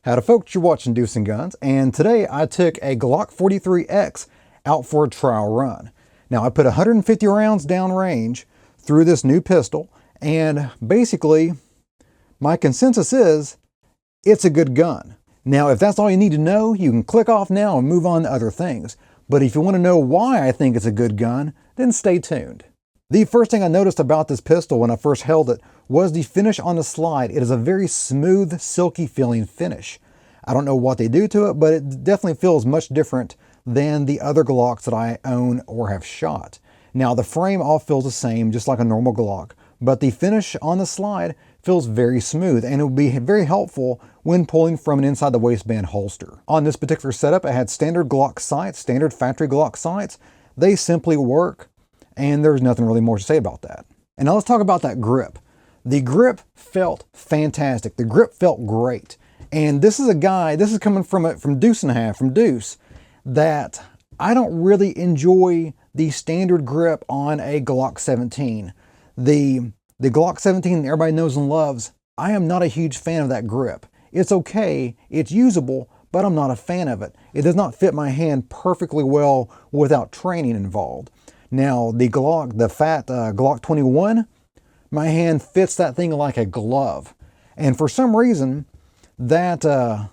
Howdy folks, you're watching Deuce and Guns, and today I took a Glock 43x out for a trial run. Now I put 150 rounds downrange through this new pistol, and basically my consensus is it's a good gun. Now if that's all you need to know, you can click off now and move on to other things. But if you want to know why I think it's a good gun, then stay tuned. The first thing I noticed about this pistol when I first held it was the finish on the slide. It is a very smooth, silky feeling finish. I don't know what they do to it, but it definitely feels much different than the other Glocks that I own or have shot. Now the frame all feels the same, just like a normal Glock, but the finish on the slide feels very smooth, and it would be very helpful when pulling from an inside the waistband holster. On this particular setup, I had standard Glock sights, standard factory Glock sights. They simply work, and there's nothing really more to say about that. And now let's talk about that grip. The grip felt fantastic. The grip felt great. And this is coming from Deuce and a half, from Deuce, that I don't really enjoy the standard grip on a Glock 17. The Glock 17 that everybody knows and loves, I am not a huge fan of that grip. It's okay, it's usable, but I'm not a fan of it. It does not fit my hand perfectly well without training involved. Now the Glock, the fat Glock 21, my hand fits that thing like a glove. And for some reason, that Glock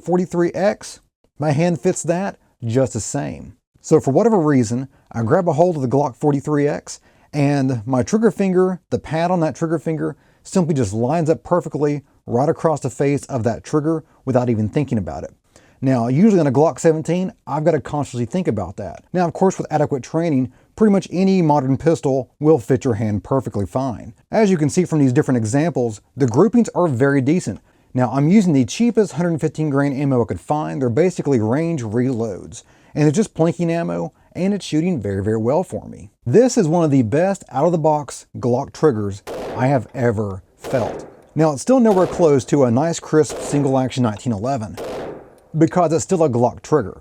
43x, my hand fits that just the same. So for whatever reason, I grab a hold of the Glock 43x, and my trigger finger, the pad on that trigger finger, simply just lines up perfectly right across the face of that trigger without even thinking about it. Now, usually on a Glock 17, I've got to consciously think about that. Now, of course, with adequate training, pretty much any modern pistol will fit your hand perfectly fine. As you can see from these different examples, the groupings are very decent. Now, I'm using the cheapest 115 grain ammo I could find. They're basically range reloads, and it's just plinking ammo, and it's shooting very, very well for me. This is one of the best out-of-the-box Glock triggers I have ever felt. Now, it's still nowhere close to a nice, crisp, single-action 1911, because it's still a Glock trigger.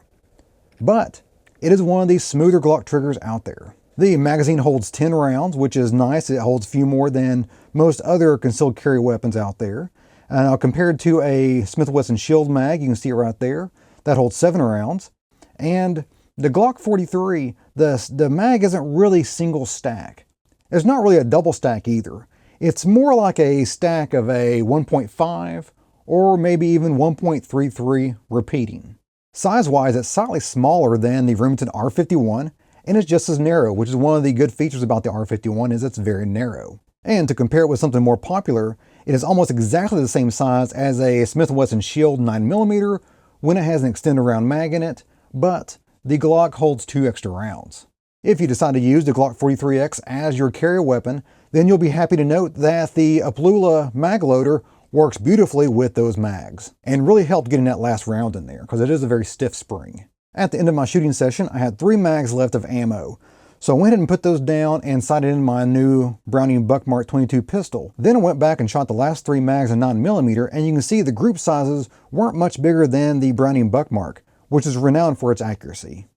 But it is one of the smoother Glock triggers out there. The magazine holds 10 rounds, which is nice. It holds a few more than most other concealed carry weapons out there. Now, compared to a Smith & Wesson Shield mag, you can see it right there, that holds 7 rounds. And the Glock 43, the mag isn't really single stack. It's not really a double stack either. It's more like a stack of a 1.5 or maybe even 1.33 repeating. Size-wise, it's slightly smaller than the Remington R51, and it's just as narrow, which is one of the good features about the R51 is it's very narrow. And to compare it with something more popular, it is almost exactly the same size as a Smith & Wesson Shield 9mm when it has an extended round mag in it, but the Glock holds 2 extra rounds. If you decide to use the Glock 43x as your carry weapon, then you'll be happy to note that the Aplula mag loader works beautifully with those mags and really helped getting that last round in there because it is a very stiff spring. At the end of my shooting session, I had 3 mags left of ammo. So I went ahead and put those down and sighted in my new Browning Buckmark 22 pistol. Then I went back and shot the last 3 mags of 9mm, and you can see the group sizes weren't much bigger than the Browning Buckmark, which is renowned for its accuracy.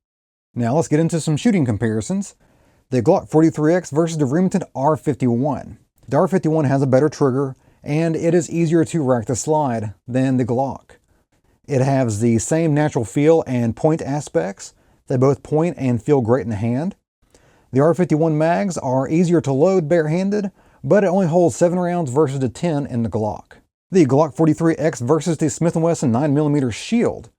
Now let's get into some shooting comparisons. The Glock 43x versus the Remington R51. The R51 has a better trigger, and it is easier to rack the slide than the Glock. It has the same natural feel and point aspects. They both point and feel great in the hand. The R51 mags are easier to load barehanded, but it only holds 7 rounds versus the 10 in the Glock. The Glock 43x versus the Smith & Wesson 9mm Shield.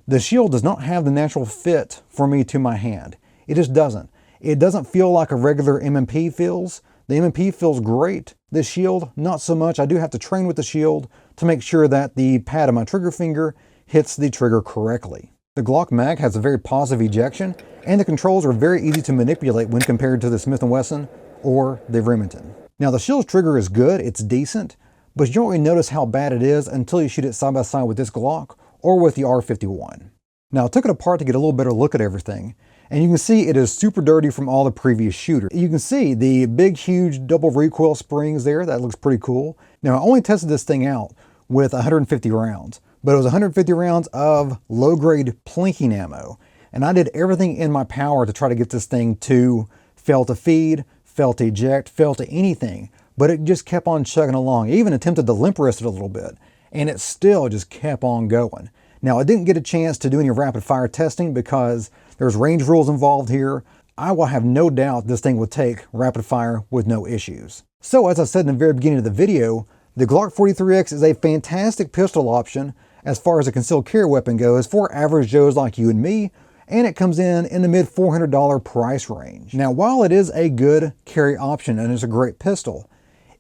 The Shield does not have the natural fit for me to my hand. It just doesn't. It doesn't feel like a regular M&P feels. The M&P feels great. The Shield, not so much. I do have to train with the Shield to make sure that the pad of my trigger finger hits the trigger correctly. The Glock mag has a very positive ejection, and the controls are very easy to manipulate when compared to the Smith & Wesson or the Remington. Now the Shield's trigger is good, it's decent, but you don't really notice how bad it is until you shoot it side by side with this Glock or with the R51. Now I took it apart to get a little better look at everything, and you can see it is super dirty from all the previous shooters. You can see the big, huge double recoil springs there. That looks pretty cool. Now I only tested this thing out with 150 rounds. But it was 150 rounds of low-grade plinking ammo. And I did everything in my power to try to get this thing to fail to feed, fail to eject, fail to anything. But it just kept on chugging along. I even attempted to limp wrist it a little bit. and it still just kept on going. Now, I didn't get a chance to do any rapid fire testing because there's range rules involved here. I will have no doubt this thing would take rapid fire with no issues. So as I said in the very beginning of the video, the Glock 43x is a fantastic pistol option as far as a concealed carry weapon goes for average Joes like you and me, and it comes in the mid $400 price range. Now, while it is a good carry option and it's a great pistol,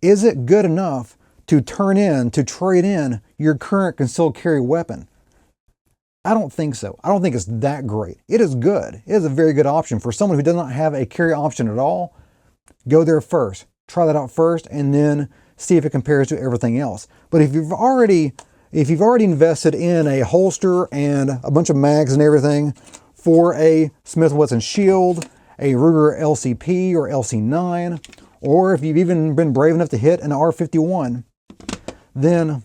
is it good enough to trade in your current concealed carry weapon? I don't think so. I don't think it's that great. It is good. It is a very good option for someone who does not have a carry option at all. Go there first. Try that out first and then see if it compares to everything else. But if you've already invested in a holster and a bunch of mags and everything for a Smith & Wesson Shield, a Ruger LCP or LC9, or if you've even been brave enough to hit an R51, then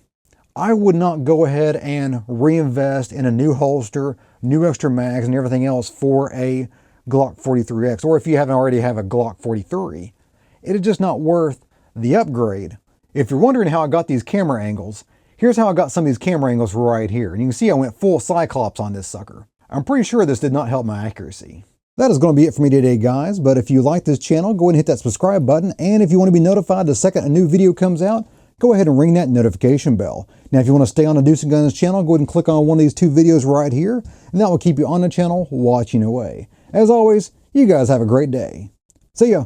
I would not go ahead and reinvest in a new holster, new extra mags, and everything else for a Glock 43x. Or if you haven't already have a Glock 43, it is just not worth the upgrade. If you're wondering how I got these camera angles, here's how I got some of these camera angles right here. And you can see I went full Cyclops on this sucker. I'm pretty sure this did not help my accuracy. That is going to be it for me today, guys. But if you like this channel, go ahead and hit that subscribe button. And if you want to be notified the second a new video comes out, go ahead and ring that notification bell. Now, if you want to stay on the Deuce & Guns channel, go ahead and click on one of these two videos right here, and that will keep you on the channel watching away. As always, you guys have a great day. See ya.